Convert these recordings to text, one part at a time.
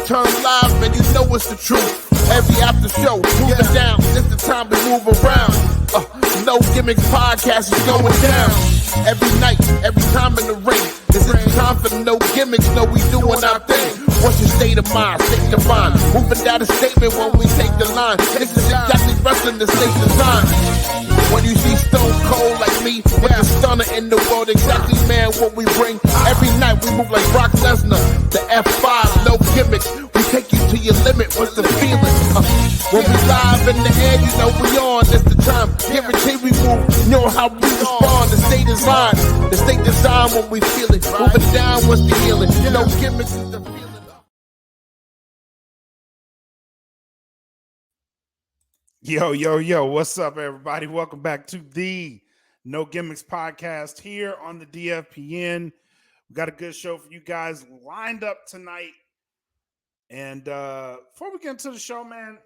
turn live, man, you know it's the truth. Every after show, move it down. It's the time we move around. No Gimmicks podcast is going down. Every night, every time in the ring. This is the time for no gimmicks. No, we doing our thing. What's your state of mind? State of mind. Moving down a statement when we take the line. This is exactly wrestling the state design. When you see Stone Cold like me, with the stunner in the world, exactly, man, what we bring. Every night we move like Brock Lesnar, the F5, no gimmicks. We take you to your limit, what's the feeling? When we live in the air, you know we on, that's the time. Guarantee we move, you know how we respond. The state design when we feel it. Moving down, what's the healing? You know, gimmicks is the feeling. Yo, what's up, everybody? Welcome back to the No Gimmicks podcast here on the DFPN. We got a good show for you guys lined up tonight. And before we get into the show, man,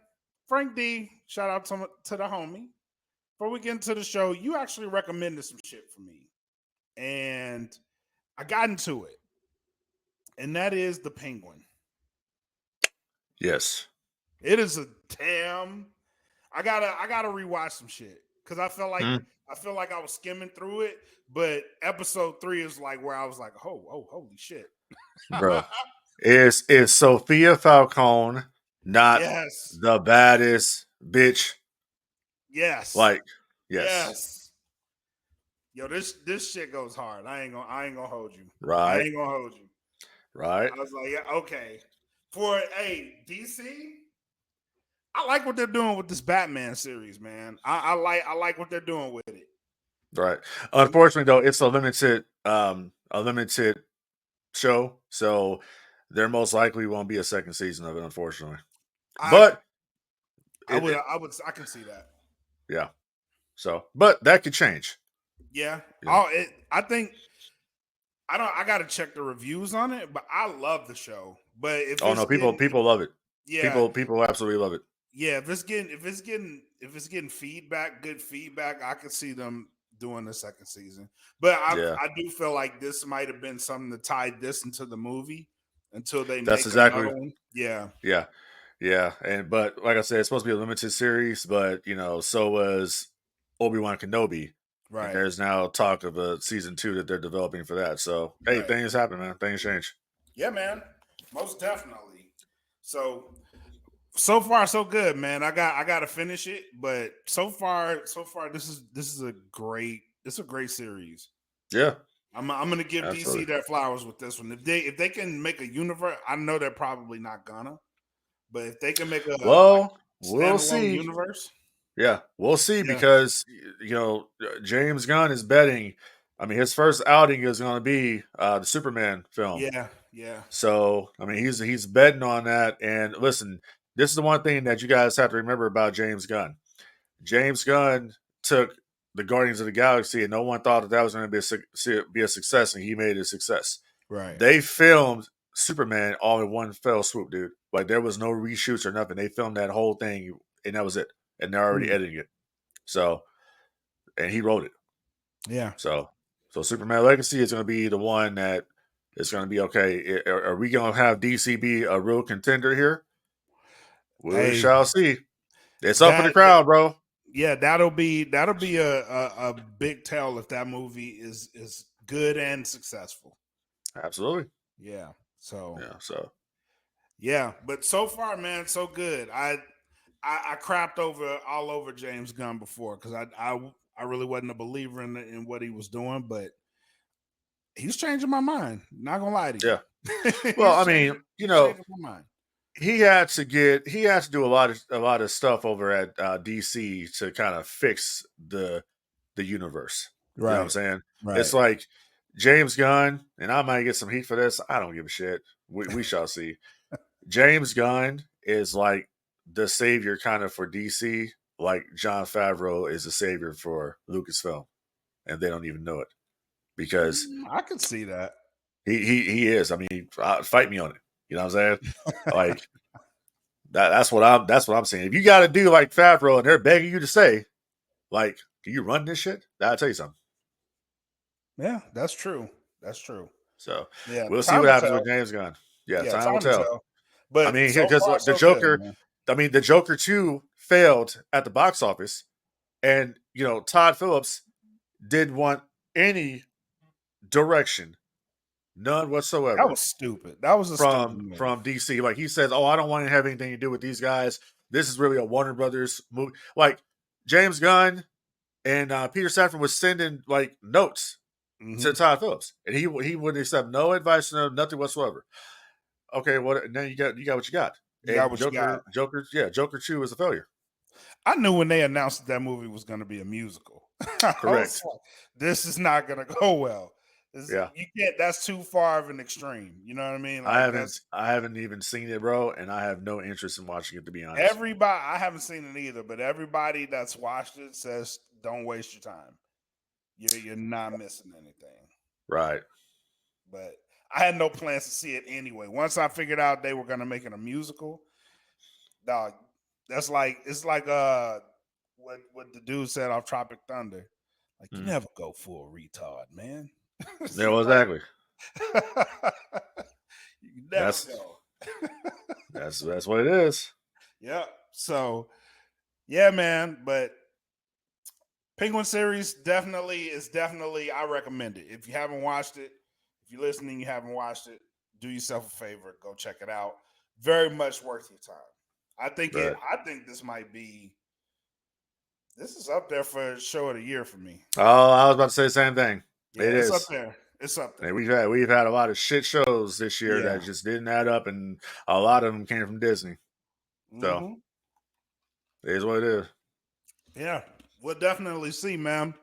Frank D, shout out to the homie. Before we get into the show, you actually recommended some shit for me. And I got into it. And that is the Penguin. Yes. It is a damn... I gotta rewatch some shit because I feel like I was skimming through it, but episode 3 is like where I was like, oh, holy shit, bro! Is Sophia Falcone not the baddest bitch? Yes. Like, yes. Yo, this shit goes hard. I ain't gonna hold you. Right. I ain't gonna hold you. Right. I was like, yeah, okay. For DC. I like what they're doing with this Batman series, man. I like what they're doing with it. Right. Unfortunately, though, it's a limited show, so there most likely won't be a second season of it. Unfortunately, I can see that. Yeah. So, but that could change. Yeah. I think I got to check the reviews on it, but I love the show. But if people love it. Yeah, people absolutely love it. Yeah, if it's getting feedback, good feedback, I could see them doing the second season. But I do feel like this might have been something to tie this into the movie until they make another one. Yeah. But like I said, it's supposed to be a limited series, but so was Obi-Wan Kenobi. Right. And there's now talk of a season 2 that they're developing for that. So things happen, man. Things change. Yeah, man. Most definitely. So far, so good, man. I got to finish it, but so far, this is a great series. Yeah, I'm gonna give Absolutely. DC their flowers with this one. If they can make a universe, I know they're probably not gonna, but if they can make a we'll see. Universe, yeah, we'll see because James Gunn is betting. I mean, his first outing is going to be the Superman film. Yeah. So I mean, he's betting on that. And listen. This is the one thing that you guys have to remember about James Gunn. James Gunn took the Guardians of the Galaxy, and no one thought that was going to be a success, and he made it a success. Right. They filmed Superman all in one fell swoop, dude. Like, there was no reshoots or nothing. They filmed that whole thing, and that was it. And they're already editing it. So, and he wrote it. Yeah. So Superman Legacy is going to be the one that is going to be okay. Are we going to have DC be a real contender here? We shall see. It's up for the crowd, bro. Yeah, that'll be a big tell if that movie is good and successful. Absolutely. Yeah. But so far, man, so good. I crapped all over James Gunn before because I really wasn't a believer in what he was doing, but he's changing my mind. Not gonna lie to you. Yeah. Well, I mean, changing my mind. He had to do a lot of stuff over at DC to kind of fix the universe. Right. You know what I'm saying? Right. It's like James Gunn, and I might get some heat for this. I don't give a shit. We shall see. James Gunn is like the savior kind of for DC, like Jon Favreau is the savior for Lucasfilm, and they don't even know it because I could see that. He is. I mean, fight me on it. You know what I'm saying? Like that's what I'm saying. If you got to do like Favreau and they're begging you to say, like, can you run this shit? I'll tell you something. Yeah, that's true. So we'll see what happens with James Gunn. Yeah, time will tell. But I mean, so because far, the so good, Joker, man. I mean, the Joker 2 failed at the box office, and Todd Phillips didn't want any direction, none That whatsoever, was stupid. That was a stupid move. from DC. Like he says, "Oh, I don't want to have anything to do with these guys. This is really a Warner Brothers movie." Like James Gunn and Peter Safran was sending like notes to Todd Phillips, and he would accept no advice, nothing whatsoever. Okay, what? Now you got what you got. You got And what you got. Joker 2 is a failure. I knew when they announced that movie was going to be a musical. I was Correct. like, this is not going to go well. Yeah. You can't. That's too far of an extreme. You know what I mean? Like I haven't even seen it, bro, and I have no interest in watching it, to be honest. everybody. I haven't seen it either, but everybody that's watched it says, "Don't waste your time. You're not missing anything." Right. But I had no plans to see it anyway. Once I figured out they were going to make it a musical, dog. It's like what the dude said off Tropic Thunder. Like you never go full retard, man. Yeah, well, exactly. You never go. That's what it is. Yeah. So, yeah, man. But Penguin series definitely. I recommend it. If you haven't watched it, if you're listening, you haven't watched it, do yourself a favor, go check it out. Very much worth your time. I think Right. I think this might be. This is up there for show of the year for me. Oh, I was about to say the same thing. Yeah, It's up there. It's up there. And we've had a lot of shit shows this year that just didn't add up, and a lot of them came from Disney. So it is what it is. Yeah, we'll definitely see, man.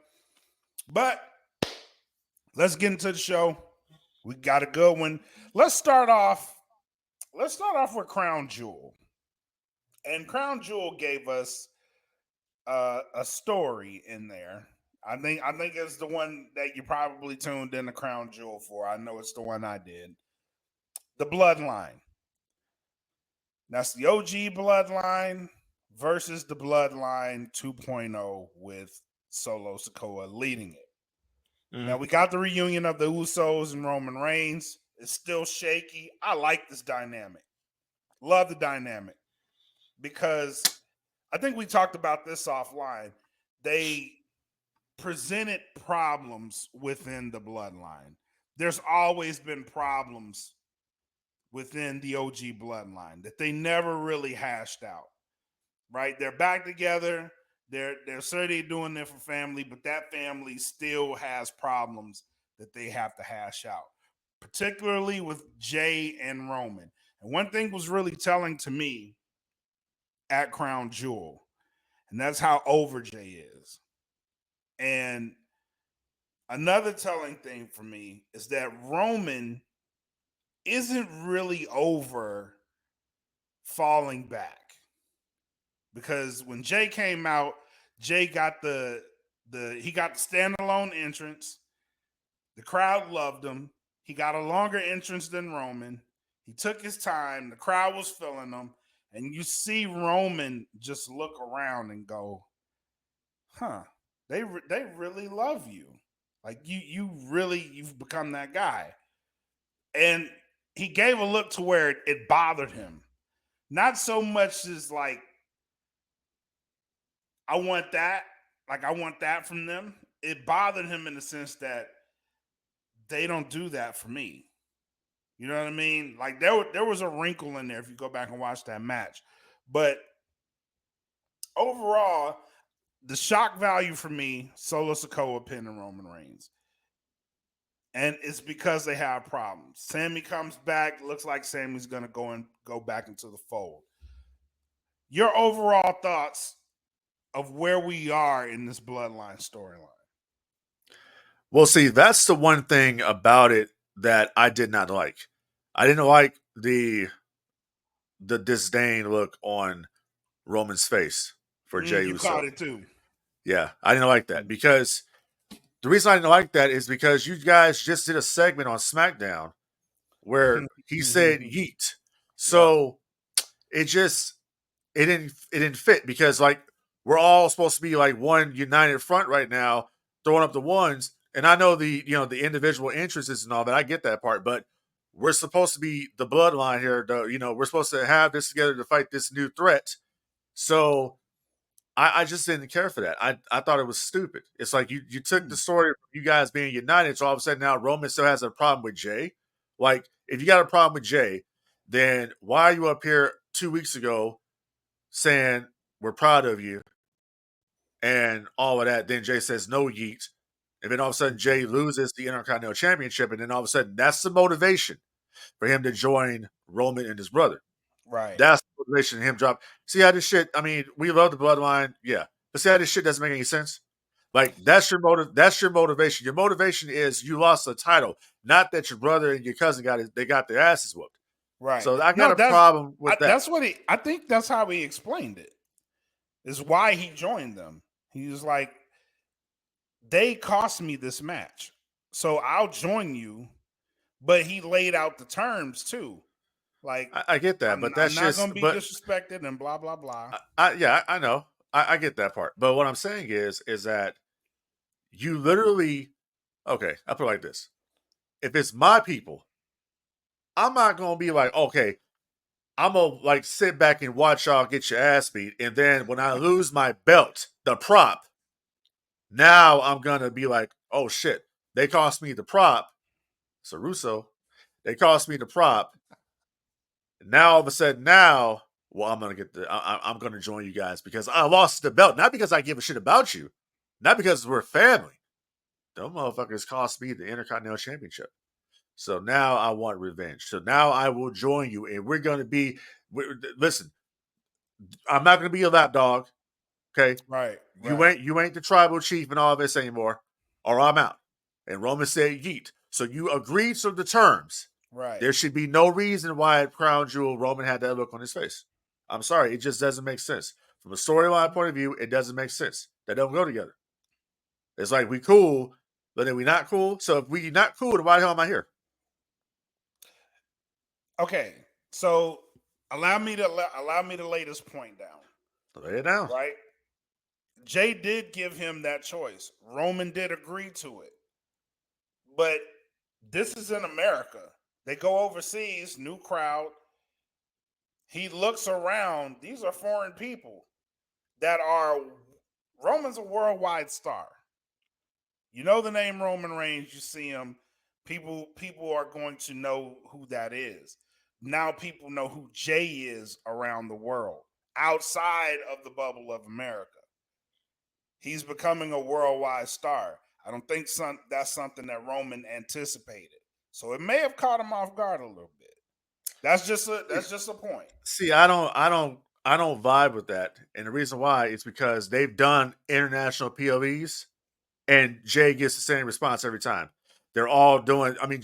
But let's get into the show. We got a good one. Let's start off with Crown Jewel. And Crown Jewel gave us a story in there. I think it's the one that you probably tuned in to Crown Jewel for. I know it's the one I did. The Bloodline. That's the OG Bloodline versus the Bloodline 2.0 with Solo Sikoa leading it. Now we got the reunion of the Usos and Roman Reigns. It's still shaky. I like this dynamic. Love the dynamic because I think we talked about this offline. They presented problems within the Bloodline. There's always been problems within the OG Bloodline that they never really hashed out. Right? They're back together. They're certainly doing it for family, but that family still has problems that they have to hash out, particularly with Jay and Roman. And one thing was really telling to me at Crown Jewel, and that's how over Jay is. And another telling thing for me is that Roman isn't really over falling back. Because when Jay came out, Jay got the standalone entrance. The crowd loved him. He got a longer entrance than Roman. He took his time. The crowd was feeling him. And you see Roman just look around and go, huh, they really love you. Like you've become that guy. And he gave a look to where it bothered him. Not so much as like, I want that. Like, I want that from them. It bothered him in the sense that they don't do that for me. You know what I mean? Like, there was a wrinkle in there if you go back and watch that match. But overall, the shock value for me, Solo Sikoa pinning Roman Reigns. And it's because they have problems. Sammy comes back. Looks like Sammy's going to go back into the fold. Your overall thoughts of where we are in this Bloodline storyline? Well, see, that's the one thing about it that I did not like. I didn't like the disdain look on Roman's face for Jey You Uso. caught it too. Yeah, I didn't like that because the reason I didn't like that is because you guys just did a segment on SmackDown where he said yeet. So it didn't fit because like we're all supposed to be like one united front right now, throwing up the ones. And I know the individual entrances and all that. I get that part, but we're supposed to be the bloodline here. We're supposed to have this together to fight this new threat. So I just didn't care for that. I thought it was stupid. It's like you took the story of you guys being united, so all of a sudden now Roman still has a problem with Jay. Like, if you got a problem with Jay, then why are you up here 2 weeks ago saying we're proud of you and all of that? Then Jay says no yeet. And then all of a sudden Jay loses the Intercontinental Championship, and then all of a sudden that's the motivation for him to join Roman and his brother. Right. That's the motivation him drop. See how this shit, I mean, we love the bloodline, yeah. But see how this shit doesn't make any sense? Like, that's your motivation. Your motivation is you lost a title, not that your brother and your cousin they got their asses whooped. Right. So I got a problem with that. That's what I think that's how he explained it. Is why he joined them. He was like, they cost me this match, so I'll join you. But he laid out the terms too. Like, I get that, but that's I'm not just going to be disrespected and blah blah blah. I know. I get that part. But what I'm saying is that you literally, okay, I'll put it like this. If it's my people, I'm not going to be like, okay, I'm going to like sit back and watch y'all get your ass beat. And then when I lose my belt, the prop, now I'm going to be like, oh shit, they cost me the prop. So Russo, they cost me the prop. Now all of a sudden, well, I'm gonna join you guys because I lost the belt, not because I give a shit about you, not because we're family. Those motherfuckers cost me the Intercontinental Championship. So now I want revenge. So now I will join you, and we're gonna be. Listen, I'm not gonna be a lapdog. Okay, right. You ain't the tribal chief and all this anymore, or I'm out. And Roman said yeet. So you agreed to the terms. Right. There should be no reason why at Crown Jewel Roman had that look on his face. I'm sorry, it just doesn't make sense. From a storyline point of view, it doesn't make sense. They don't go together. It's like we cool, but then we not cool. So if we not cool, then why the hell am I here? Okay, so allow me to lay this point down. Lay it down. Right. Jay did give him that choice. Roman did agree to it. But this is in America. They go overseas, new crowd. He looks around. These are foreign people that are. Roman's a worldwide star. You know the name Roman Reigns. You see him. People are going to know who that is. Now people know who Jay is around the world, outside of the bubble of America. He's becoming a worldwide star. I don't think that's something that Roman anticipated. So it may have caught him off guard a little bit. That's just a point. See, I don't vibe with that. And the reason why is because they've done international POVs and Jay gets the same response every time. They're all doing, I mean,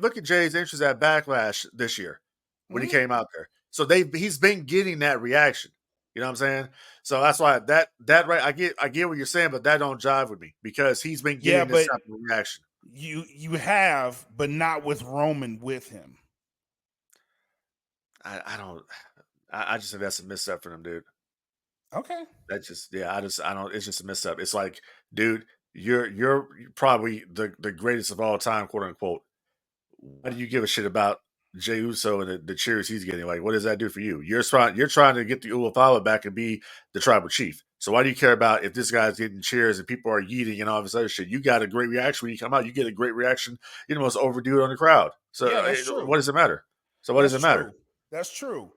look at Jay's interest at Backlash this year when he came out there. So he's been getting that reaction. You know what I'm saying? So that's why that right. I get what you're saying, but that don't jive with me because he's been getting this type of reaction. You have, but not with Roman with him. I just think that's a misstep for them, dude. Okay. It's just a misstep. It's like, dude, you're probably the greatest of all time, quote unquote. Why do you give a shit about Jey Uso and the cheers he's getting? Like, what does that do for you? You're trying to get the Ulafala back and be the tribal chief. So why do you care about if this guy's getting cheers and people are yeeting and all this other shit? You got a great reaction when you come out. You get a great reaction. You're the most overdue on the crowd. So that's true. What does it matter? So what does it matter? That's true.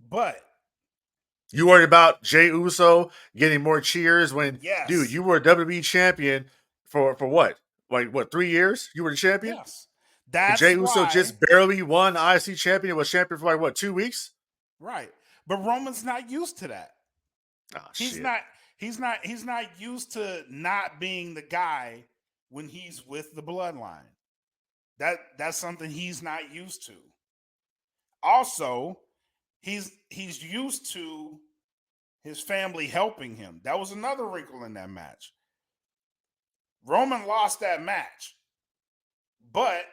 But you worried about Jey Uso getting more cheers when, dude, you were a WWE champion for what? Like, what, 3 years? You were the champion? Yes. That's Jey Uso just barely won IC champion and was champion for like, what, 2 weeks? Right. But Roman's not used to that. Oh, he's shit. not used to not being the guy when he's with the bloodline. That's something he's not used to. Also, he's used to his family helping him. That was another wrinkle in that match. Roman lost that match, but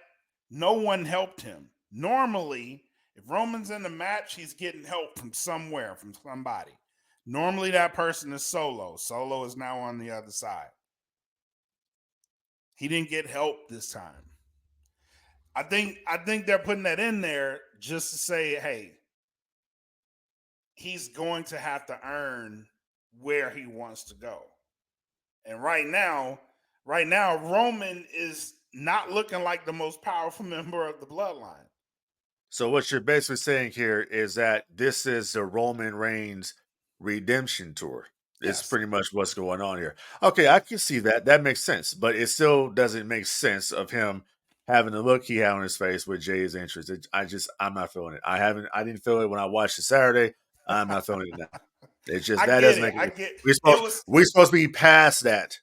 no one helped him. Normally, if Roman's in the match, he's getting help from somewhere, from somebody. Normally, that person is Solo. Solo is now on the other side. He didn't get help this time. I think they're putting that in there just to say, hey, he's going to have to earn where he wants to go. And right now, Roman is not looking like the most powerful member of the bloodline. So what you're basically saying here is that this is the Roman Reigns redemption tour. It's Yes. pretty much what's going on here. Okay, I can see that. That makes sense. But it still doesn't make sense of him having the look he had on his face with Jay's entrance. I'm not feeling it. I didn't feel it when I watched it Saturday. I'm not feeling it now. It's just that doesn't make it. We're supposed to be past that.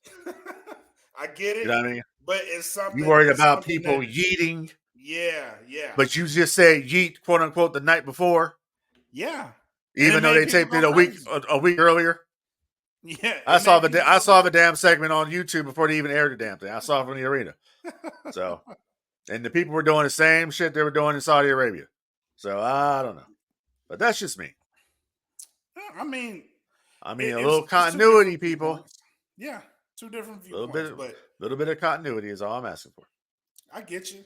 I get it. You know what I mean? But it's something. You worried about people yeeting. Yeah. But you just said yeet, quote unquote, the night before. Yeah. Even though they taped it a week earlier. Yeah. I saw the damn segment on YouTube before they even aired the damn thing. I saw it from the arena. So, and the people were doing the same shit they were doing in Saudi Arabia. So I don't know, but that's just me. I mean, a little continuity, people. Yeah, two different viewpoints, A little bit of continuity is all I'm asking for. I get you.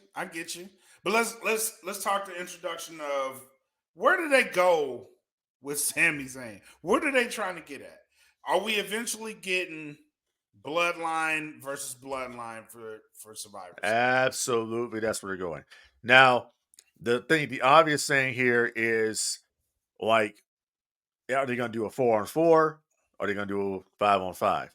But let's talk the introduction of where do they go with Sami Zayn? What are they trying to get at? Are we eventually getting Bloodline versus Bloodline for Survivor Series? Absolutely, that's where they're going. Now, the obvious thing here is, like, are they going to do a 4-on-4? Or are they going to do a 5-on-5?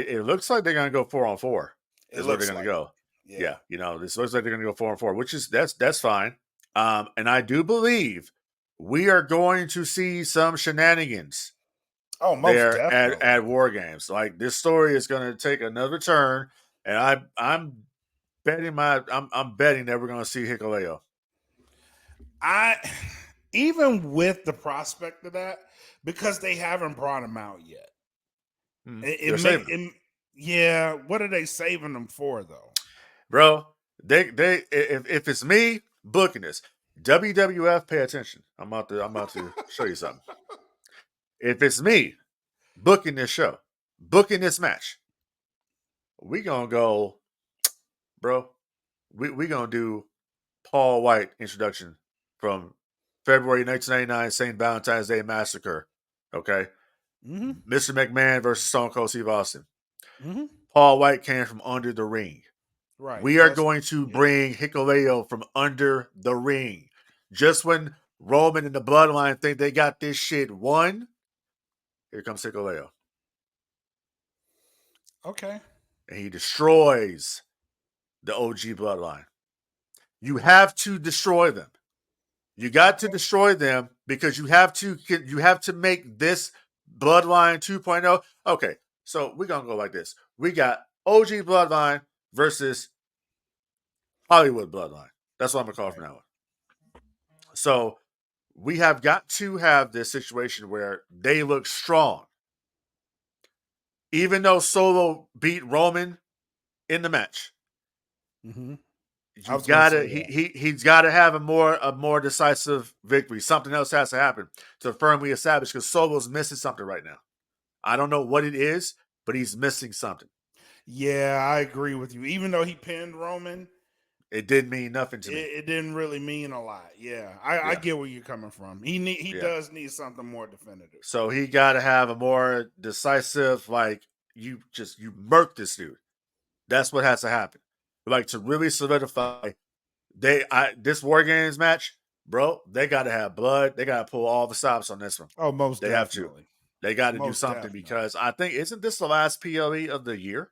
It looks like they're going to go 4-on-4. Is where they're going to go. Yeah, this looks like they're going to go 4-on-4, which is that's fine. And I do believe we are going to see some shenanigans. Oh, most definitely. at War Games. Like, this story is going to take another turn, and I'm betting I'm betting that we're going to see Hikuleo. Even with the prospect of that, because they haven't brought him out yet. Yeah, what are they saving them for, though? Bro, if it's me booking this, WWF, pay attention. I'm about to show you something. If it's me booking this show, booking this match, we gonna go, bro. We gonna do Paul White introduction from February 1999 St. Valentine's Day Massacre. Okay, Mr. McMahon versus Stone Cold Steve Austin. Paul White came from under the ring. Right. We are going to bring Hikuleo from under the ring. Just when Roman and the Bloodline think they got this shit won, here comes Hikuleo. Okay. And he destroys the OG Bloodline. You have to destroy them. You got to destroy them because you have to make this Bloodline 2.0. Okay, so we're going to go like this. We got OG Bloodline versus Hollywood Bloodline. That's what I'm going to call it from now on. So we have got to have this situation where they look strong. Even though Solo beat Roman in the match, he's got to have a more decisive victory. Something else has to happen to firmly establish, because Solo's missing something right now. I don't know what it is, but he's missing something. Yeah, I agree with you. Even though he pinned Roman, it didn't mean nothing to me. It didn't really mean a lot. Yeah, I get where you're coming from. He does need something more definitive. So he got to have a more decisive, like, you murk this dude. That's what has to happen. Like, to really solidify this War Games match, bro, they got to have blood. They got to pull all the stops on this one. Oh, most they definitely. Have to. They got to do something, because I think, isn't this the last PLE of the year?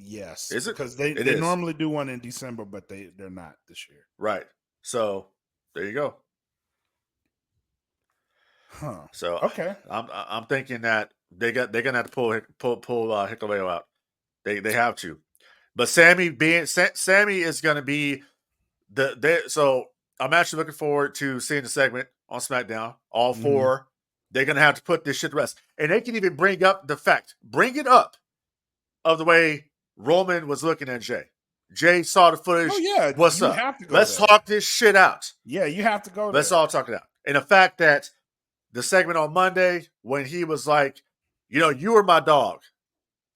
Yes. Is it? Because they normally do one in December, but they're not this year. Right. So there you go. Huh. So okay, I'm thinking that they're gonna have to pull Hikuleo out. They have to. But Sammy is gonna be so I'm actually looking forward to seeing the segment on SmackDown. All four, they're gonna have to put this shit to rest. And they can even bring it up of the way Roman was looking at Jay. Jay saw the footage. Oh yeah, what's up? Let's talk this shit out. Yeah, you have to go. Let's all talk it out. And the fact that the segment on Monday, when he was like, you were my dog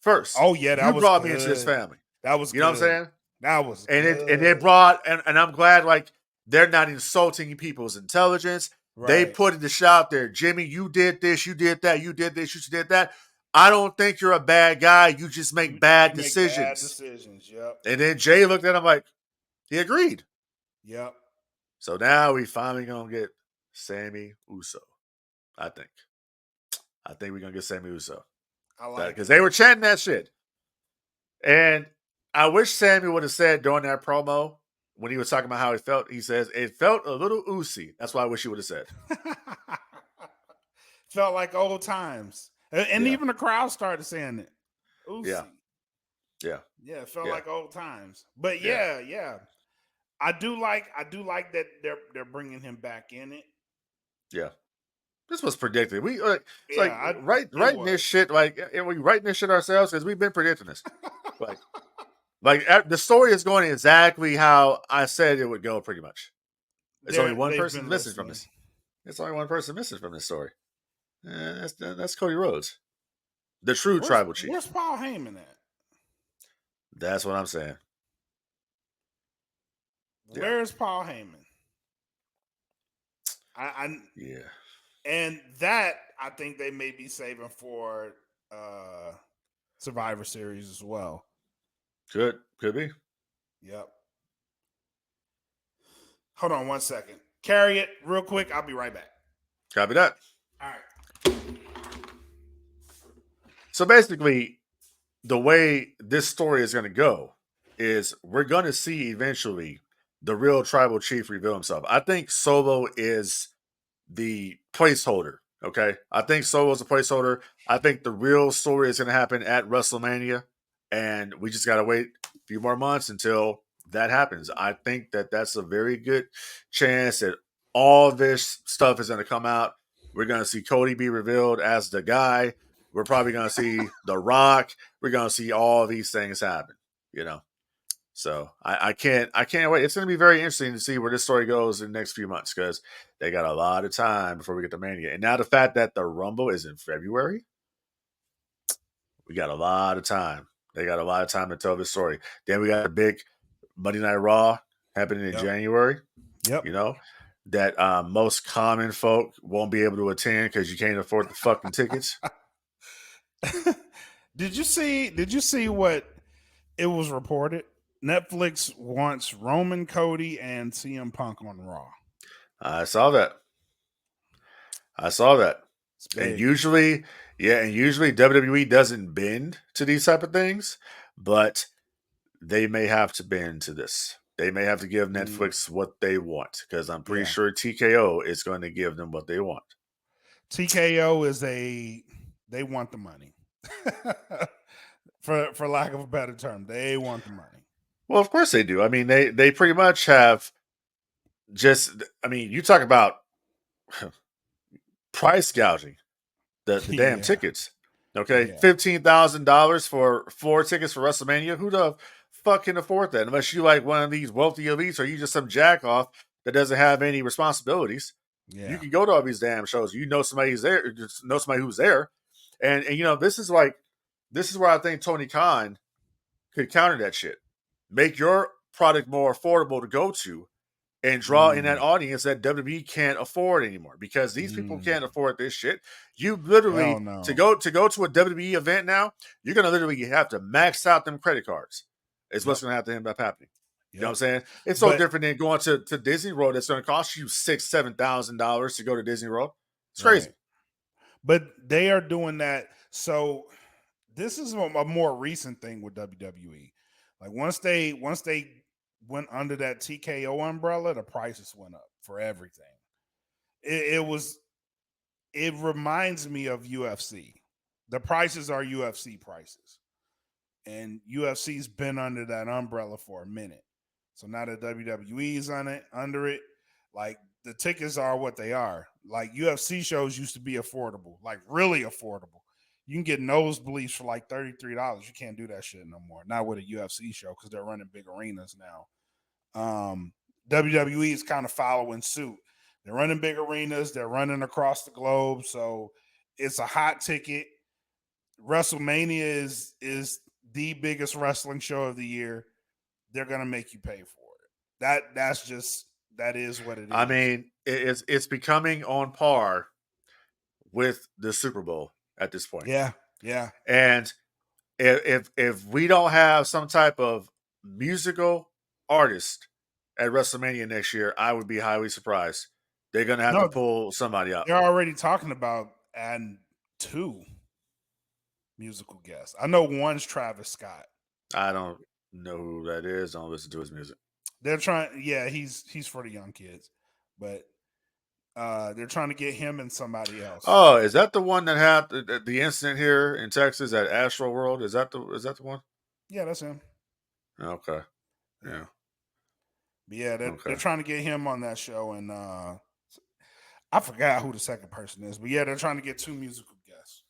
first. Oh yeah, you brought me into this family. That was You know what I'm good. saying? That was And good. it brought, and I'm glad, like, they're not insulting people's intelligence. They Right. put the shit out there. Jimmy, you did this, you did that, you did this, you did that. I don't think you're a bad guy. You just make bad You make bad decisions. decisions. Yep. And then Jay looked at him like, he agreed. Yep. So now we finally gonna get Sammy Uso. I think we're gonna get Sammy Uso. I like Because it. they were chanting that shit. And I wish Sammy would have said during that promo, when he was talking about how he felt, he says, it felt a little oozy. That's what I wish he would have said. Felt like old times. And Yeah. even the crowd started saying it. Ooh, Yeah. Yeah. Yeah, it felt Yeah. like old times. But Yeah. yeah. I do like that they're bringing him back in it. Yeah. This was predicted. We it's Yeah, writing this shit, like, and we writing this shit ourselves because we've been predicting this. The story is going exactly how I said it would go, pretty much. There's only one They've person been missing from listening. this. It's only one person missing from this story. That's Cody Rhodes, the true tribal chief. Where's Paul Heyman at? That's what I'm saying. Where's Paul Heyman? Yeah. And that I think they may be saving for Survivor Series as well. Could be. Yep. Hold on 1 second. Carry it real quick. I'll be right back. Copy that. All right. So basically, the way this story is going to go is we're going to see eventually the real tribal chief reveal himself. I think Solo is the placeholder. Okay. I think Solo's a placeholder. I think the real story is going to happen at WrestleMania. And we just got to wait a few more months until that happens. I think that that's a very good chance that all this stuff is going to come out. We're going to see Cody be revealed as the guy. We're probably going to see The Rock. We're going to see all these things happen, you know. So I can't wait. It's going to be very interesting to see where this story goes in the next few months because they got a lot of time before we get to Mania. And now the fact that the Rumble is in February, we got a lot of time. They got a lot of time to tell this story. Then we got a big Monday Night Raw happening in January. Yep. You know, that most common folk won't be able to attend because you can't afford the fucking tickets. Did you see what it was reported? Netflix wants Roman, Cody, and CM Punk on Raw. I saw that. And usually WWE doesn't bend to these type of things, but they may have to bend to this. They may have to give Netflix what they want because I'm pretty sure TKO is going to give them what they want. TKO is they want the money. for lack of a better term, they want the money. Well, of course they do. I mean, they pretty much have you talk about price gouging the damn tickets. Okay, $15,000 for 4 tickets for WrestleMania. Who the fuck can afford that? Unless you like one of these wealthy elites, or you just some jack off that doesn't have any responsibilities. Yeah. You can go to all these damn shows. You know somebody's there. Just know somebody who's there, and you know this is where I think Tony Khan could counter that shit. Make your product more affordable to go to, and draw in that audience that WWE can't afford anymore because these people can't afford this shit. You literally to go to a WWE event now, you're gonna literally have to max out them credit cards. Is what's gonna have to end up happening. You know what I'm saying? It's so different than going to Disney World. It's gonna cost you $6,000-$7,000 to go to Disney World. It's crazy. Right. But they are doing that. So this is a more recent thing with WWE. Like once they went under that TKO umbrella, the prices went up for everything. It reminds me of UFC. The prices are UFC prices. And UFC's been under that umbrella for a minute. So now that WWE's under it, like the tickets are what they are. Like UFC shows used to be affordable, like really affordable. You can get nosebleeds for like $33. You can't do that shit no more. Not with a UFC show because they're running big arenas now. WWE is kind of following suit. They're running big arenas. They're running across the globe. So it's a hot ticket. WrestleMania is the biggest wrestling show of the year, they're gonna make you pay for it. That is what it is. I mean, it's becoming on par with the Super Bowl at this point. Yeah. And if we don't have some type of musical artist at WrestleMania next year, I would be highly surprised. They're gonna have to pull somebody out. They're already talking about adding 2 musical guests. I know one's Travis Scott. I don't know who that is. I don't listen to his music. They're trying. Yeah, he's for the young kids, but they're trying to get him and somebody else. Oh, is that the one that had the incident here in Texas at Astro World? Is that the one? Yeah, that's him. Okay. Yeah. But yeah, they're trying to get him on that show, and I forgot who the second person is, but yeah, they're trying to get 2 musical guests.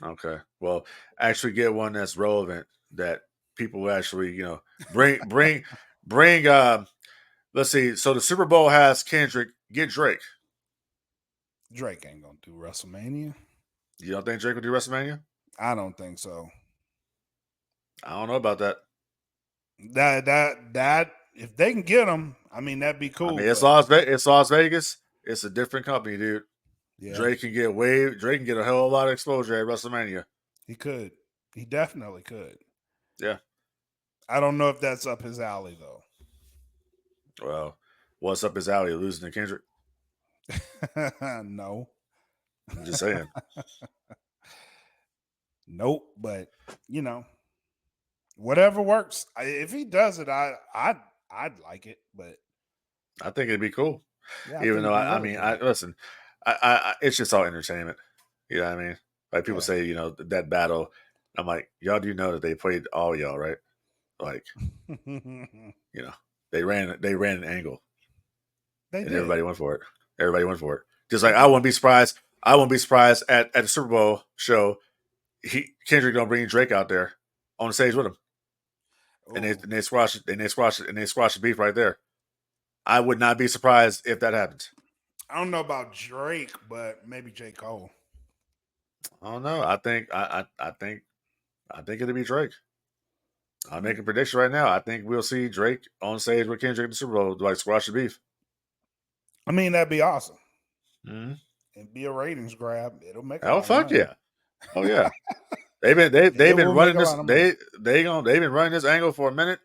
Okay. Well, actually get one that's relevant that people actually, bring. Let's see. So the Super Bowl has Kendrick. Get Drake. Drake ain't gonna do WrestleMania. You don't think Drake will do WrestleMania? I don't think so. I don't know about that. That if they can get him, I mean that'd be cool. I mean, it's Las Vegas. It's a different company, dude. Yeah. Drake can get a hell of a lot of exposure at WrestleMania. He could. He definitely could. Yeah. I don't know if that's up his alley though. Well, what's up his alley? Losing to Kendrick? No. I'm just saying. Nope, but whatever works. If he does it, I'd like it, but I think it'd be cool. Yeah, even though listen, it's just all entertainment. You know what I mean? Like people say, that battle. I'm like, y'all do know that they played all y'all, right? Like, they ran an angle, and everybody went for it. Everybody went for it. Just like I wouldn't be surprised. I wouldn't be surprised at the Super Bowl show. Kendrick don't bring Drake out there on the stage with him, and they squash it, and they squash the beef right there. I would not be surprised if that happens. I don't know about Drake, but maybe J. Cole. I don't know. I think it'll be Drake. I'm making a prediction right now. I think we'll see Drake on stage with Kendrick in the Super Bowl, like squash the beef. I mean, that'd be awesome. Mm-hmm. It'd be a ratings grab. It'll make. Oh fuck yeah! Oh yeah. They've been running this. They've been running this angle for a minute.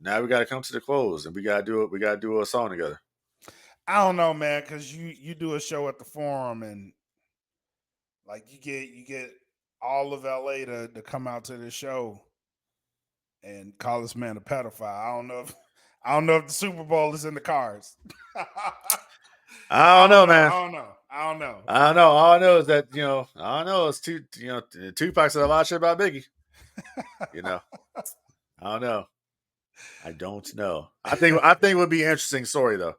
Now we got to come to the close, and we got to do it. We got to do a song together. I don't know, man, because you do a show at the Forum, and like you get all of LA to come out to the show and call this man a pedophile. I don't know if the Super Bowl is in the cards. I don't know, man. I don't know. All I know is that I don't know. It's Tupac said a lot of shit about Biggie. I don't know. I don't know. I think it would be an interesting story though.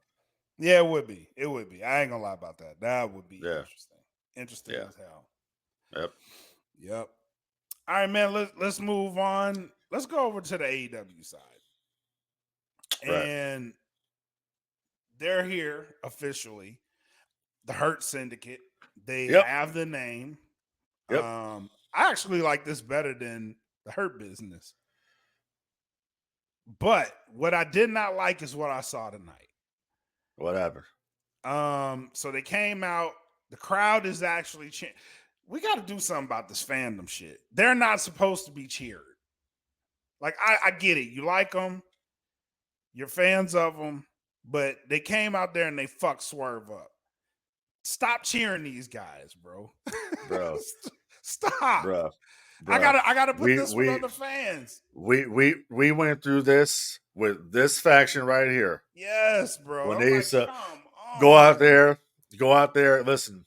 Yeah, it would be. I ain't gonna lie about that. That would be interesting. Interesting as hell. Yep. All right, man. Let's move on. Let's go over to the AEW side. Right. And they're here officially. The Hurt Syndicate. They have the name. Yep. I actually like this better than the Hurt Business. But what I did not like is what I saw tonight. What happened? So they came out. The crowd is actually we got to do something about this fandom shit. They're not supposed to be cheered. Like I get it. You like them. You're fans of them. But they came out there and they fucked Swerve up. Stop cheering these guys, bro. Bro. Stop. Bro. I gotta put this one on the fans. We went through this with this faction right here. Yes, bro. When they used to go out there. Listen,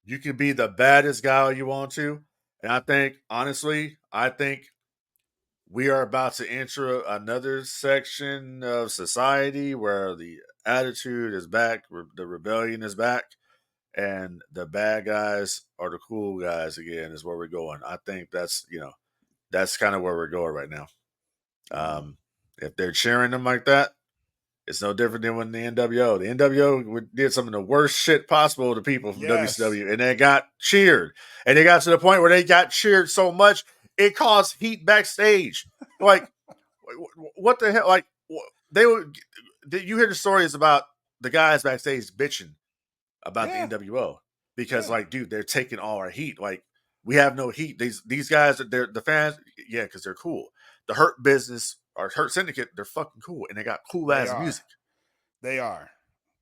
you can be the baddest guy you want to, and I think we are about to enter another section of society where the attitude is back, the rebellion is back, and the bad guys are the cool guys again is where we're going. I think that's kind of where we're going right now. If they're cheering them like that, it's no different than when the NWO. The NWO did some of the worst shit possible to people from WCW, and they got cheered. And they got to the point where they got cheered so much, it caused heat backstage. Like, what the hell? Like, they were. You hear the stories about the guys backstage bitching about the NWO because, like, dude, they're taking all our heat. Like, we have no heat. These guys, they're the fans, yeah, because they're cool. The Hurt Business or Hurt Syndicate, they're fucking cool, and they got cool ass music. They are.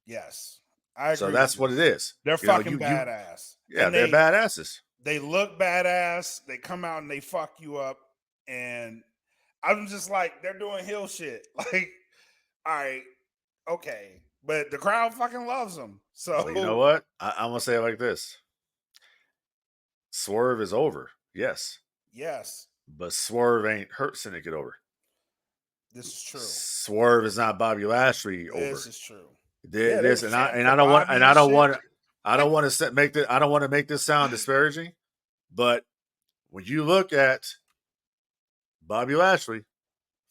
Yes, I agree. So that's what it is. They're fucking badass. Yeah, and they're badasses. They look badass. They come out and they fuck you up, and I'm just like, they're doing heel shit. Like, all right, okay, but the crowd fucking loves them. So well, you know what? I'm gonna say it like this: Swerve is over. Yes, but Swerve ain't Hurt Syndicate over. This is true. Swerve is not Bobby Lashley over. This is true. I don't want to make this sound disparaging, but when you look at Bobby Lashley,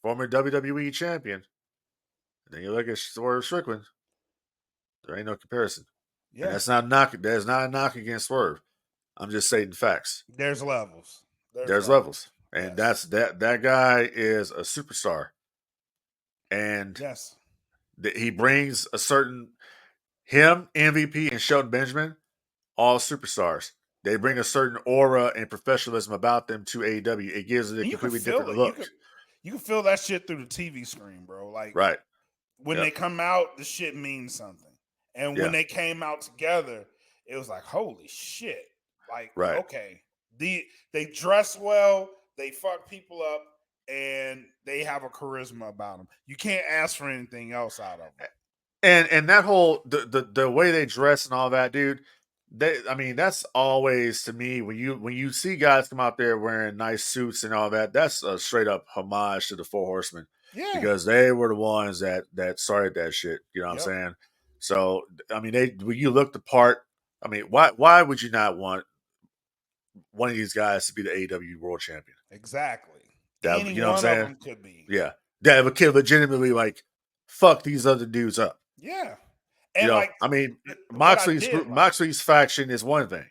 former WWE champion, and then you look at Swerve Strickland, there ain't no comparison. Yeah, and that's not a knock. There's not a knock against Swerve. I'm just stating facts. There's levels. There's levels. And that's that guy is a superstar. And he brings a certain him, MVP, and Shelton Benjamin, all superstars. They bring a certain aura and professionalism about them to AEW. It gives it a completely different look. You can feel that shit through the TV screen, bro. Like, right. When they come out, the shit means something. And when they came out together, it was like, holy shit. Like, okay. They dress well, they fuck people up, and they have a charisma about them. You can't ask for anything else out of them. And that whole the way they dress and all that, dude. That's always, to me, when you see guys come out there wearing nice suits and all that, that's a straight up homage to the Four Horsemen. Yeah, because they were the ones that started that shit. You know what I'm saying? So when you look the part, why would you not want one of these guys to be the AEW World Champion? Exactly. That, you know what I'm saying? Of them could be. Yeah, that could legitimately like fuck these other dudes up. Yeah. And Moxley's faction is one thing.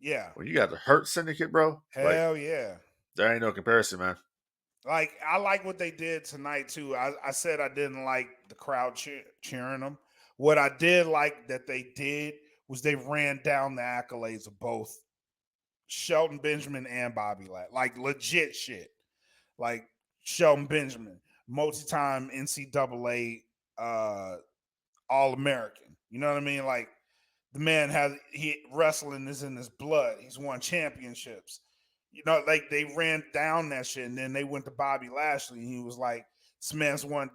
Yeah. When you got the Hurt Syndicate, bro. Hell yeah. There ain't no comparison, man. Like, I like what they did tonight, too. I said I didn't like the crowd cheering them. What I did like that they did was they ran down the accolades of both Shelton Benjamin and Bobby Lashley. Like, legit shit. Like, Shelton Benjamin, multi-time NCAA All-American. You know what I mean? Like, the man wrestling is in his blood. He's won championships. You know, like, they ran down that shit, and then they went to Bobby Lashley, and he was like, this man's won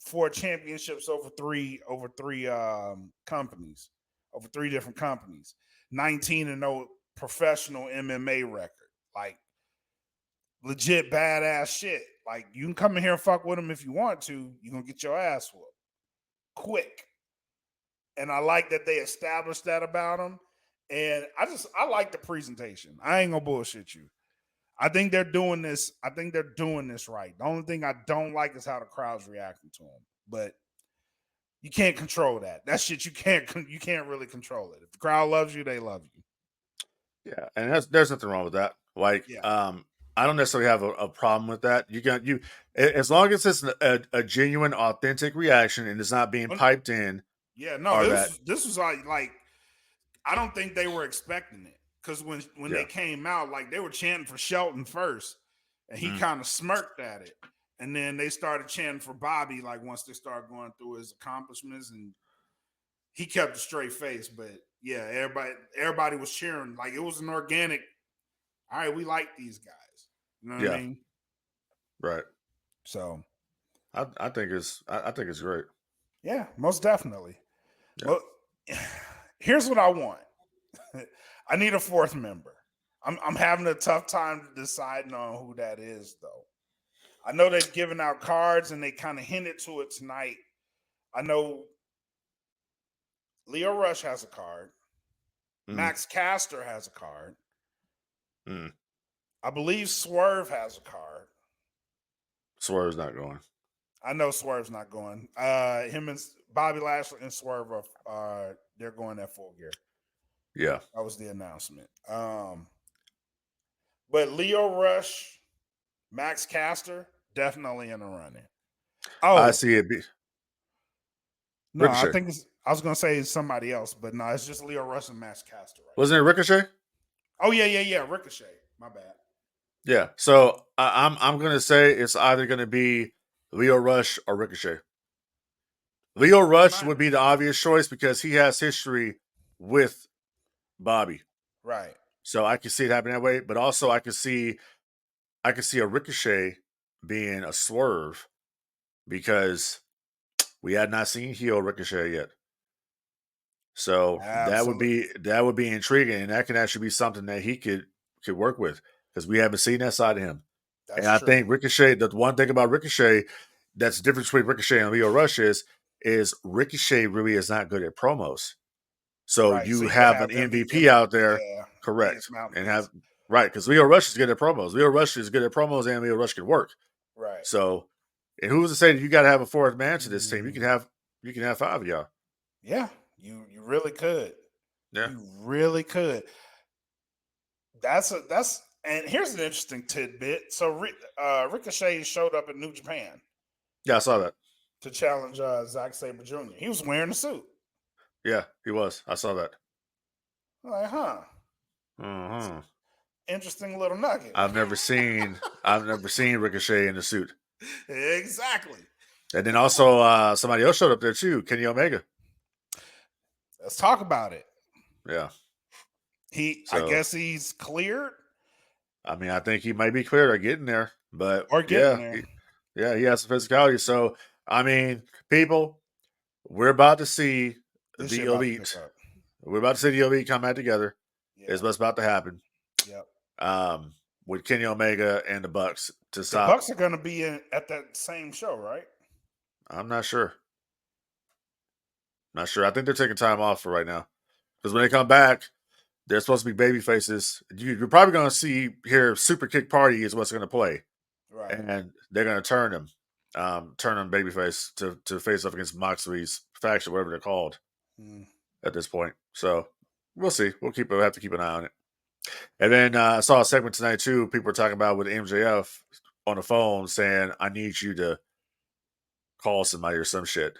4 championships over three companies, over 3 different companies, 19-0 professional MMA record. Like, legit badass shit. Like, you can come in here and fuck with him if you want to. You're going to get your ass whooped quick. And I like that they established that about him. And I like the presentation. I ain't gonna bullshit you. I think they're doing this. I think they're doing this right. The only thing I don't like is how the crowd's reacting to him. But you can't control that. That shit you can't really control it. If the crowd loves you, they love you. Yeah, and there's nothing wrong with that. Like, I don't necessarily have a problem with that. You as long as it's a genuine, authentic reaction and it's not being piped in. Yeah, no, this was like I don't think they were expecting it, because when they came out, like, they were chanting for Shelton first, and he kind of smirked at it, and then they started chanting for Bobby. Like, once they started going through his accomplishments, and he kept a straight face, but yeah, everybody was cheering. Like, it was an organic. All right, we like these guys. You know what I mean? Right. So, I think it's great. Yeah, most definitely. Yeah. Well, here's what I want. I need a 4th member. I'm having a tough time deciding on who that is, though. I know they've given out cards and they kind of hinted to it tonight. I know Leo Rush has a card. Max Caster has a card. I believe Swerve has a card. Swerve's not going. I know Swerve's not going. Him and Bobby Lashley and Swerve are they're going at Full Gear. Yeah, that was the announcement. But Leo Rush Max Caster, definitely in the running. I Oh, see it be no, I Ricochet. think I was going to say it's somebody else, but no, it's just Leo Rush and Max Caster. Right? Wasn't it Ricochet? Oh, yeah. Ricochet. My bad. Yeah. So I'm gonna say it's either gonna be Leo Rush or Ricochet. Leo Rush would be the obvious choice because he has history with Bobby. Right. So I can see it happening that way, but also I can see a Ricochet being a swerve because we had not seen heel Ricochet yet. So Absolutely. that would be intriguing, and that can actually be something that he could work with because we haven't seen that side of him. That's And I true. think Ricochet, the one thing about Ricochet that's the difference between Ricochet and Leo Rush is Ricochet really is not good at promos. So Right. So you you can have an have him be MVP out there, yeah, be his correct, and mouthpiece. have right because Leo Rush is good at promos. Leo Rush is good at promos, and Leo Rush can work. Right. So, and who's to say that you got to have a fourth man to this team? You can have 5 of y'all. Yeah, you really could. Yeah, You really could. That's and here's an interesting tidbit. So Ricochet showed up in New Japan yeah, I saw that. to challenge Zack Sabre Jr. He was wearing a suit. Yeah, he was. I saw that. I'm like, huh? Uh-huh. Interesting little nugget. I've never seen Ricochet in the suit. Exactly. And then also somebody else showed up there too, Kenny Omega. Let's talk about it. Yeah. I guess he's cleared I mean, I think he might be cleared or getting there, but or getting there. he has some physicality. So, I mean, people, we're about to see This the shit about to elite. pick up. We're about to see the elite come back together. Yeah. Is what's about to happen. Yep. With Kenny Omega and the Bucks to The stop. Bucks are going to be at that same show, right? I'm not sure. Not sure. I think they're taking time off for right now because when they come back, they're supposed to be baby faces. You're probably going to see here Super Kick Party is what's going to play, Right. and they're going to turn him babyface to face off against Moxley's faction, whatever they're called at this point. So we'll see. We'll have to keep an eye on it. And then I saw a segment tonight too. People were talking about with MJF on the phone saying, "I need you to call somebody or some shit."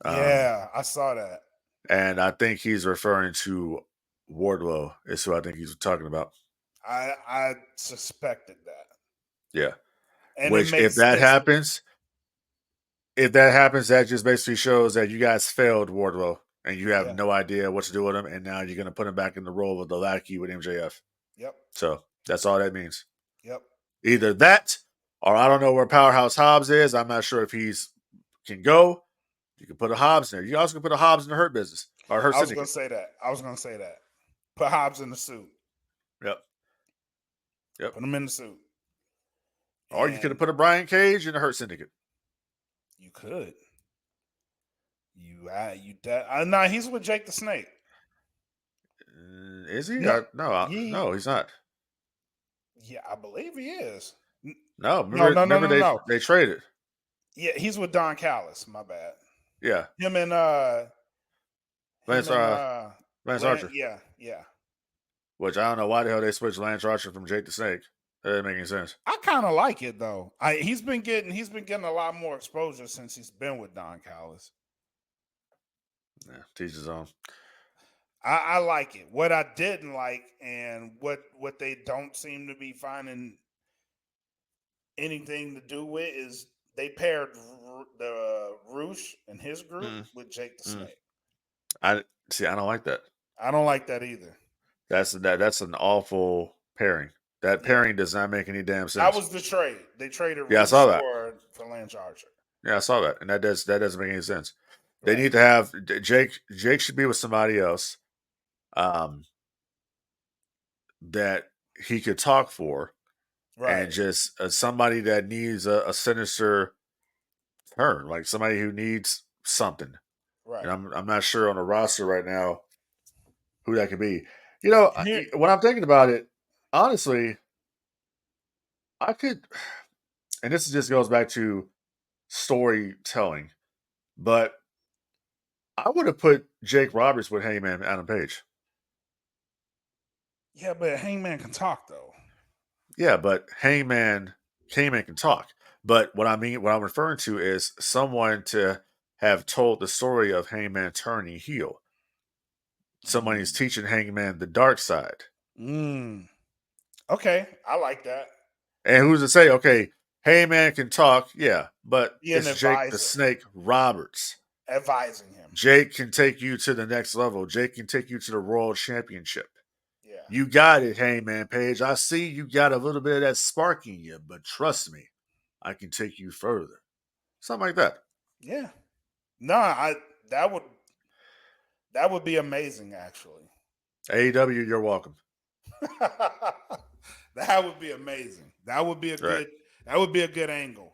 Yeah, I saw that. And I think he's referring to Wardlow is who I think he's talking about. I suspected that. Yeah. And which if that happens, that just basically shows that you guys failed Wardlow and you have no idea what to do with him, and now you're going to put him back in the role of the lackey with MJF. Yep. So that's all that means. Yep. Either that, or I don't know where Powerhouse Hobbs is. I'm not sure if can go. You can put a Hobbs in there. You also can put a Hobbs in the Hurt business or Hurt Syndicate. I was going to say that. Put Hobbs in the suit. Yep. Put him in the suit. Or you could have put a Brian Cage in the Hurt Syndicate. You could. No, he's with Jake the Snake. Is he? No, no, he's not. Yeah, I believe he is. No, remember they traded. Yeah, he's with Don Callis. My bad. Yeah, him and Lance Archer. Yeah. Which I don't know why the hell they switched Lance Archer from Jake the Snake. That doesn't make any sense. I kind of like it though. He's been getting a lot more exposure since he's been with Don Callis. Yeah, teach his own. I like it. What I didn't like, and what they don't seem to be finding anything to do with, is they paired the Roosh and his group with Jake the Snake. I don't like that. I don't like that either. That's an awful pairing. That pairing does not make any damn sense. That was the trade. They traded I saw that. for Lance Archer. Yeah, I saw that. And that doesn't make any sense. Right. They need to have Jake should be with somebody else that he could talk for. Right. And just somebody that needs a sinister turn, like somebody who needs something. Right. And I'm not sure on the roster right now who that could be. You know, when I'm thinking about it, honestly, I could, and this just goes back to storytelling, but I would have put Jake Roberts with Hangman Adam Page. Yeah, but Hangman can talk though. Yeah, but Hangman Hangman can talk. But what I'm referring to is someone to have told the story of Hangman turning heel. Someone is teaching Hangman the dark side. Okay, I like that. And who's to say, okay, Hangman can talk, yeah, but Be an it's Jake the advisor, Snake Roberts. advising him. Jake can take you to the next level. Jake can take you to the World Championship. Yeah. You got it, Hangman Page. I see you got a little bit of that spark in you, but trust me, I can take you further. Something like that. Yeah. No, that would be amazing, actually. AEW, you're welcome. That would be amazing. That would be a Right. good angle.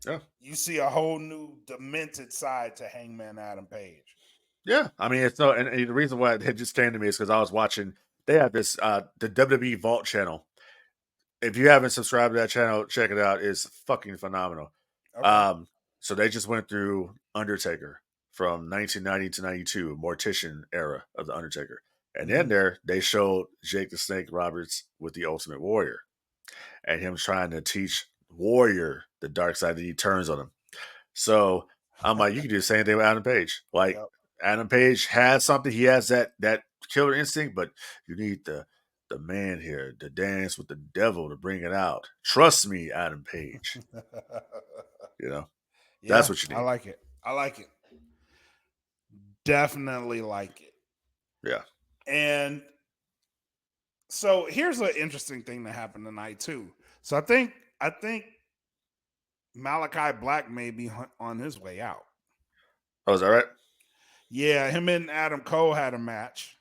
Yeah. You see a whole new demented side to Hangman Adam Page. Yeah. I mean, it's no, and the reason why it just came to me is because I was watching, they have this, the WWE Vault channel. If you haven't subscribed to that channel, check it out. It's fucking phenomenal. Okay. So they just went through Undertaker from 1990 to 92, Mortician era of the Undertaker. And then there, they showed Jake the Snake Roberts with the Ultimate Warrior and him trying to teach Warrior the dark side that he turns on him. So I'm like, you can do the same thing with Adam Page. Like, Yep. Adam Page has something. He has that killer instinct, but you need the man here to dance with the devil to bring it out. Trust me, Adam Page. That's what you need. I like it. I like it. Definitely like it. Yeah. And so here's an interesting thing that happened tonight too. So I think Malachi Black may be on his way out. Oh, is that right? Yeah, him and Adam Cole had a match.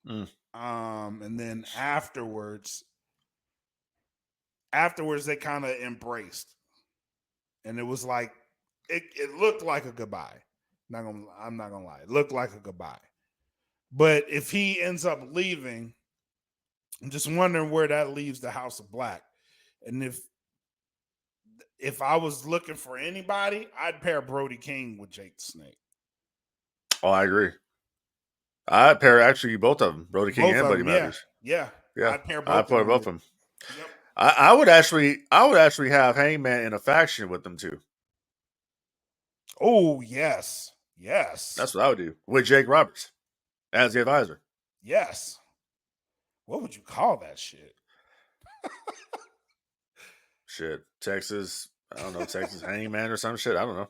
Mm. And then afterwards they kind of embraced. And it was like it looked like a goodbye. I'm not gonna lie. It looked like a goodbye. But if he ends up leaving, I'm just wondering where that leaves the House of Black. And if I was looking for anybody, I'd pair Brody King with Jake the Snake. Oh, I agree. I'd pair actually both of them, Brody King Both and of Buddy them, Matthews. Yeah. Yeah, I'd put both of them. Yep. I would actually have Hangman in a faction with them too. Oh, yes. That's what I would do with Jake Roberts as the advisor. Yes. What would you call that shit? Shit, Texas. I don't know, Texas Hangman or some shit. I don't know.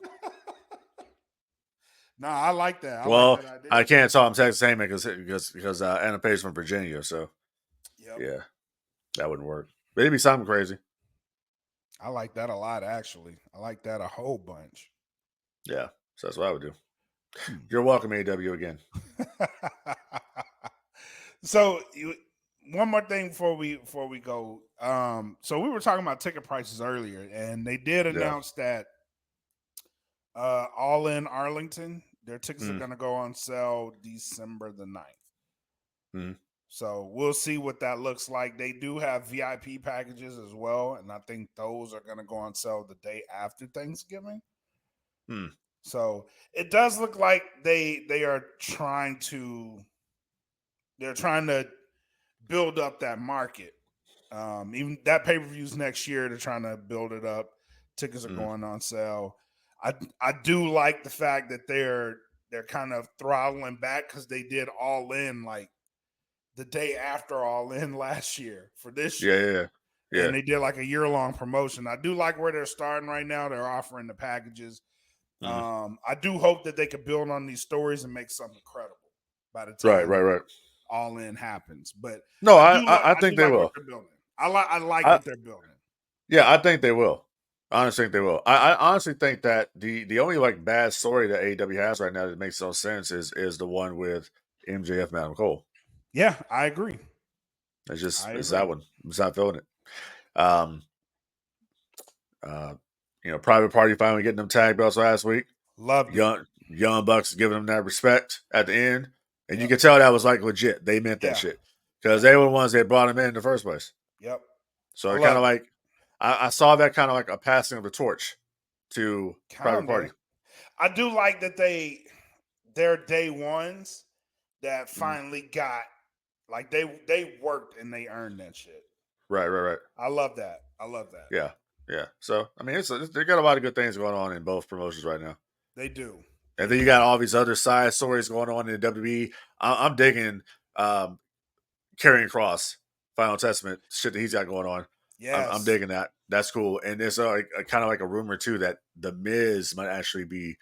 No, I like that. Well, like that idea. I can't call him Texas Hangman because Anna Page from Virginia, so yeah, that wouldn't work. But it'd be something crazy. I like that a lot, actually. I like that a whole bunch. Yeah, so that's what I would do. You're welcome, AW again. So one more thing before we go. So we were talking about ticket prices earlier, and they did announce that All In Arlington, their tickets are going to go on sale December the 9th. So we'll see what that looks like. They do have VIP packages as well, and I think those are going to go on sale the day after Thanksgiving. So it does look like they are trying to build up that market. Even that pay-per-view's next year, they're trying to build it up. Tickets are going on sale. I do like the fact that they're kind of throttling back because they did All In like the day after All In last year for this year. Yeah. And they did like a year-long promotion. I do like where they're starting right now. They're offering the packages. I do hope that they could build on these stories and make something credible by the time Right. All In happens. But no, I think they will. What they're building. I like what they're building. Yeah, I think they will. I honestly think they will. I honestly think that the only like bad story that AEW has right now that makes no sense is the one with MJF and Adam Cole. Yeah, I agree. It's that one. I'm just not feeling it. Private Party finally getting them tag belts last week. Loved it. Young Bucks giving them that respect at the end. And you can tell that was like legit. They meant that shit. Because they were the ones that brought him in the first place. Yep. So it kind of like, I saw that kind of like a passing of the torch to Private Party. I do like that they're day ones that finally got, like they worked and they earned that shit. Right. I love that. Yeah. Yeah. So I mean, they got a lot of good things going on in both promotions right now. They do. And then you got all these other side stories going on in the WWE. I'm digging Karrion Cross, Final Testament shit that he's got going on. I'm Yes. digging that. That's cool. And there's a kind of like a rumor too that the Miz might actually be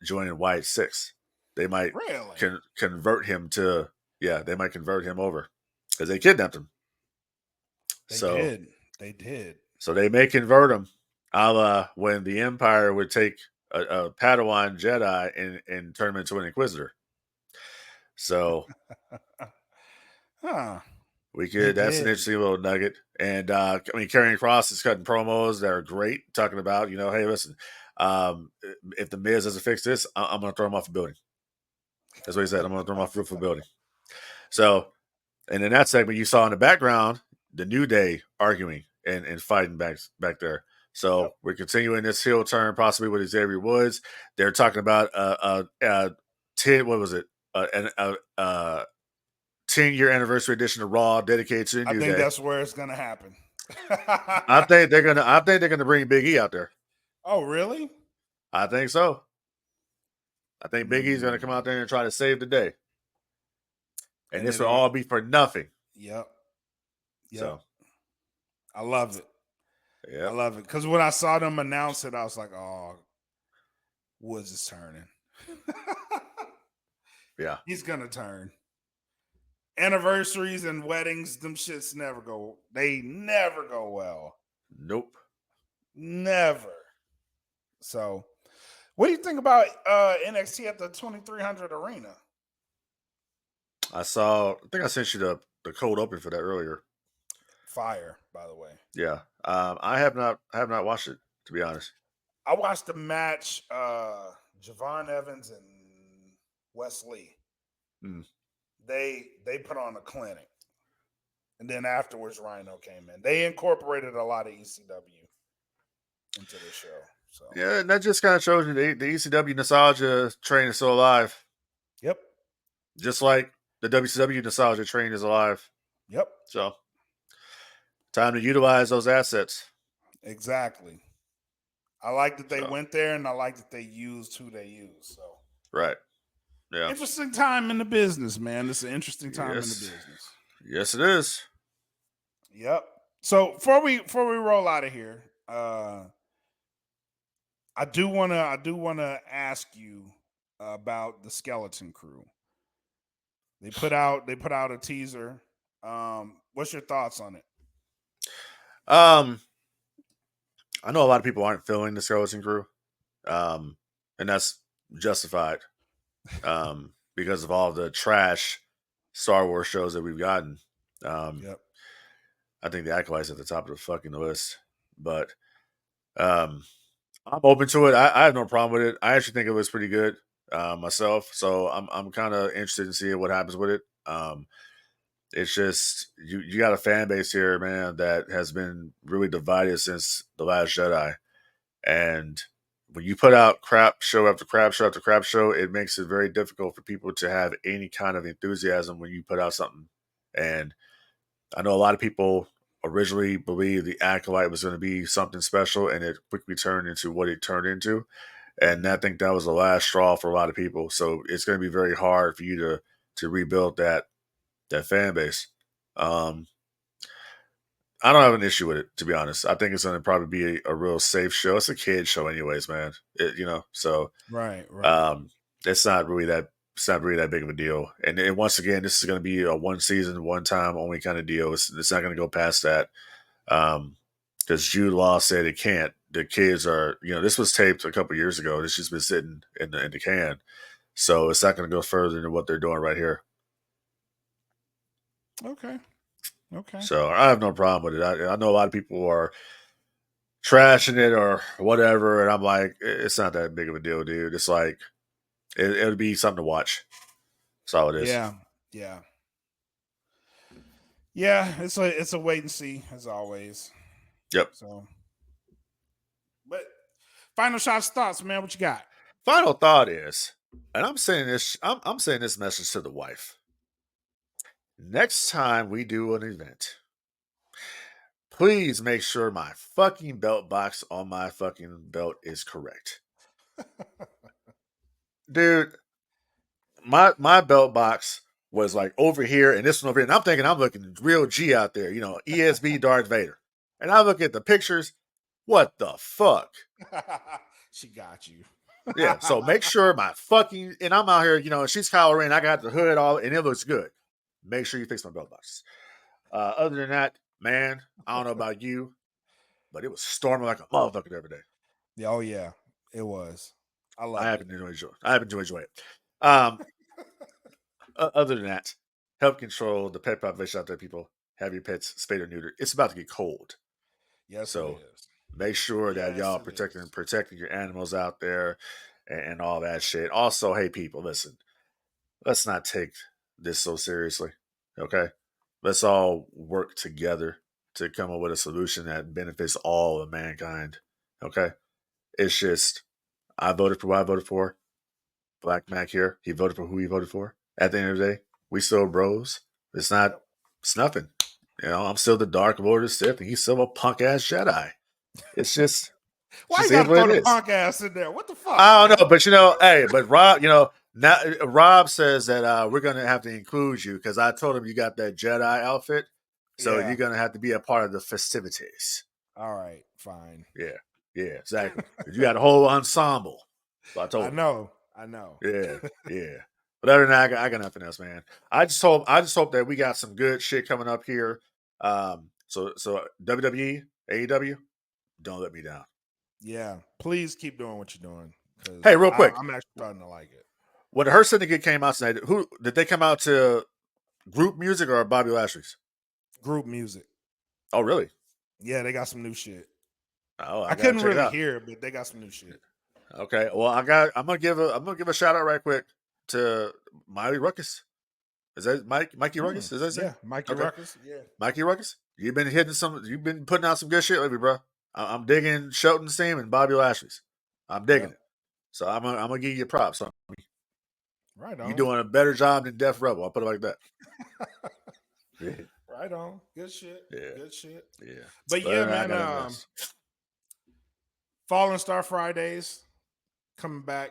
joining Wyatt Six. They might Really? convert him to they might convert him over because they kidnapped him. They So did. They did. so they may convert him, a la when the Empire would take a Padawan Jedi and turn him into an Inquisitor. So Huh. we They could. That's an did. interesting little nugget. And I mean, Karrion Cross is cutting promos that are great, talking about hey, listen, if the Miz doesn't fix this, I'm going to throw him off the building. That's what he said. I'm going to throw him off the roof of the building. So, and in that segment, you saw in the background the New Day arguing and fighting back there. So we're continuing this heel turn, possibly with Xavier Woods. They're talking about 10. What was it? 10-year anniversary edition of Raw dedicated to the New I think Day. that's where it's gonna happen. I think they're gonna bring Big E out there. Oh, really? I think so. I think Big E's gonna come out there and try to save the day. And this will all be for nothing. Yep. So I love it. Yeah. I love it. Because when I saw them announce it, I was like, oh, Woods is turning. Yeah. He's gonna turn. Anniversaries and weddings, them shits never go well. Nope. Never. So what do you think about NXT at the 2300 Arena? I think I sent you the cold open for that earlier. Fire, by the way. Yeah. I have not watched it, to be honest. I watched the match, Javon Evans and Wesley. They put on a clinic. And then afterwards Rhino came in. They incorporated a lot of ECW into the show. So yeah, and that just kind of shows you the ECW nostalgia train is still alive. Yep. Just like the WCW nostalgia train is alive. Yep. So time to utilize those assets. Exactly. I like that they went there, and I like that they used who they used. So right. Yeah. Interesting time in the business, man. It's an interesting time in the business. Yes, it is. Yep. So before we roll out of here, I do wanna ask you about the Skeleton Crew. They put out a teaser. What's your thoughts on it? I know a lot of people aren't feeling the Skeleton Crew, and that's justified because of all the trash Star Wars shows that we've gotten. Yep. I think the Acolyte's at the top of the fucking list, but I'm open to it. I have no problem with it. I actually think it looks pretty good myself, so I'm kind of interested in seeing what happens with it. It's just you got a fan base here, man, that has been really divided since The Last Jedi. And when you put out crap show after crap show after crap show, it makes it very difficult for people to have any kind of enthusiasm when you put out something. And I know a lot of people originally believed the Acolyte was going to be something special, and it quickly turned into what it turned into. And I think that was the last straw for a lot of people. So it's going to be very hard for you to rebuild that fan base. I don't have an issue with it, to be honest. I think it's going to probably be a real safe show. It's a kid show, anyways, man. So right. It's not really that big of a deal. And once again, this is going to be a one season, one time only kind of deal. It's not going to go past that. Because Jude Law said it can't. The kids are, this was taped a couple years ago. It's just been sitting in the can. So it's not going to go further than what they're doing right here. Okay. So I have no problem with it. I know a lot of people are trashing it or whatever, and I'm like, it's not that big of a deal, dude. It's like it'll be something to watch. That's all it is. Yeah. It's a wait and see as always. Yep. So, but final shots, thoughts, man. What you got? Final thought is, and I'm saying this message to the wife. Next time we do an event, please make sure my fucking belt box on my fucking belt is correct. Dude, my belt box was like over here and this one over here. And I'm thinking I'm looking real G out there, ESB Darth Vader. And I look at the pictures. What the fuck? She got you. Yeah, so make sure my fucking, and I'm out here, she's Kylo Ren. I got the hood all, and it looks good. Make sure you fix my belt box. Other than that, man, I don't know about you, but it was storming like a motherfucker every day. Oh yeah, it was. I happen to enjoy it. Other than that, help control the pet population out there, people. Have your pets spayed or neutered. It's about to get cold. Yes, so it is. make sure that y'all protecting your animals out there and all that shit. Also, hey people, listen, let's not take this so seriously. Okay? Let's all work together to come up with a solution that benefits all of mankind. Okay? It's just I voted for what I voted for. Black Mac here. He voted for who he voted for. At the end of the day, we still bros. It's nothing. I'm still the Dark Lord of Sith, and he's still a punk ass Jedi. It's just why you gotta throw the punk ass in there? What the fuck? I don't know, but hey, but Rob, now Rob says that we're gonna have to include you because I told him you got that Jedi outfit, so you're gonna have to be a part of the festivities. All right, fine. Yeah, exactly. You got a whole ensemble. So I told him. I know. Yeah. But other than that, I got nothing else, man. I just hope that we got some good shit coming up here. So WWE, AEW, don't let me down. Yeah, please keep doing what you're doing. Hey, real quick, I'm actually starting to like it. When the Hurt Syndicate came out tonight, who did they come out to? Group music or Bobby Lashley's? Group music. Oh, really? Yeah, they got some new shit. Oh, I couldn't really hear it, but they got some new shit. Okay, well, I'm gonna give a shout out right quick to Miley Ruckus. Is that Mikey Ruckus? Is that yeah, Mikey Ruckus? Yeah, Mikey Ruckus. You've been putting out some good shit lately, bro. I'm digging Shelton's team and Bobby Lashley's. I'm digging it. So I'm gonna give you props. Right on. You're doing a better job than Def Rebel. I'll put it like that. Yeah. Right on. Good shit. Yeah. Good shit. Yeah. But yeah, man. Fallen Star Fridays coming back.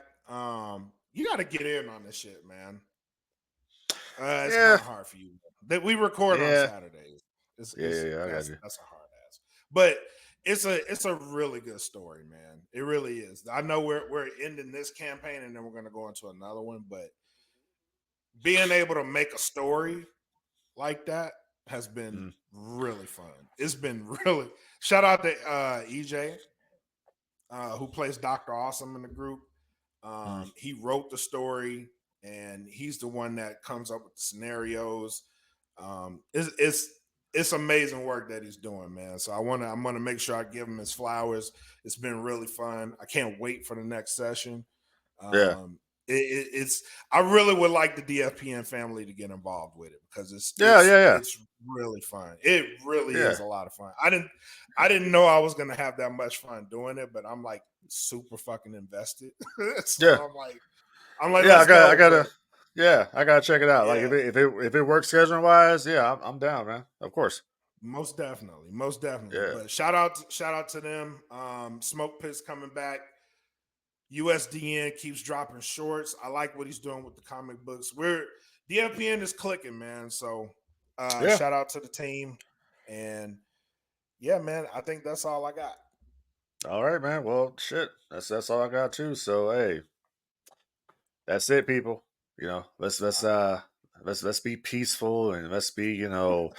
You got to get in on this shit, man. It's kind of hard for you. That we record on Saturdays. I got you. That's a hard ass. But it's a really good story, man. It really is. I know we're ending this campaign and then we're gonna go into another one, but being able to make a story like that has been really fun. It's been really shout out to EJ, who plays Dr. Awesome in the group. He wrote the story and he's the one that comes up with the scenarios. It's amazing work that he's doing, man. So I'm gonna make sure I give him his flowers. It's been really fun. I can't wait for the next session. I really would like the DFPN family to get involved with it because it's really fun. It really is a lot of fun. I didn't know I was gonna have that much fun doing it, but I'm like super fucking invested. So I'm like, I gotta check it out. Like if it works scheduling wise, I'm down, man. Of course. Most definitely. Yeah. But shout out to them. Smoke Pit's coming back. USDN keeps dropping shorts. I like what he's doing with the comic books. DFPN is clicking, man. So shout out to the team. And yeah, man, I think that's all I got. All right, man. Well, shit. That's all I got too. So hey, that's it, people. Let's be peaceful and let's be, so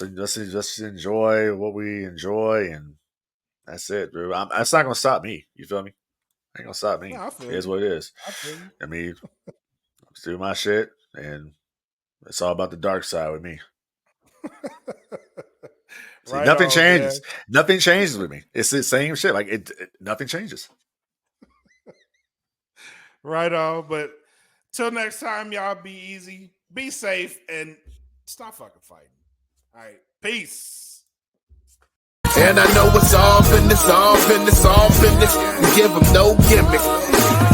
let's just enjoy what we enjoy, and that's it, bro. That's not gonna stop me. You feel me? Ain't gonna stop me. No, it is what it is. I mean, I'm doing my shit, and it's all about the dark side with me. See, nothing changes. Man. Nothing changes with me. It's the same shit. Like nothing changes. Right on, but. Till next time, y'all be easy, be safe, and stop fucking fighting. All right, peace. And I know it's all business. We give them no gimmick.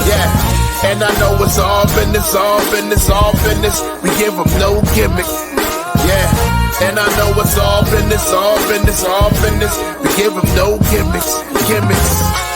Yeah. And I know it's all business. We give them no gimmick. Yeah. And I know it's all business. business, all business, all business. We give them no gimmicks, gimmicks.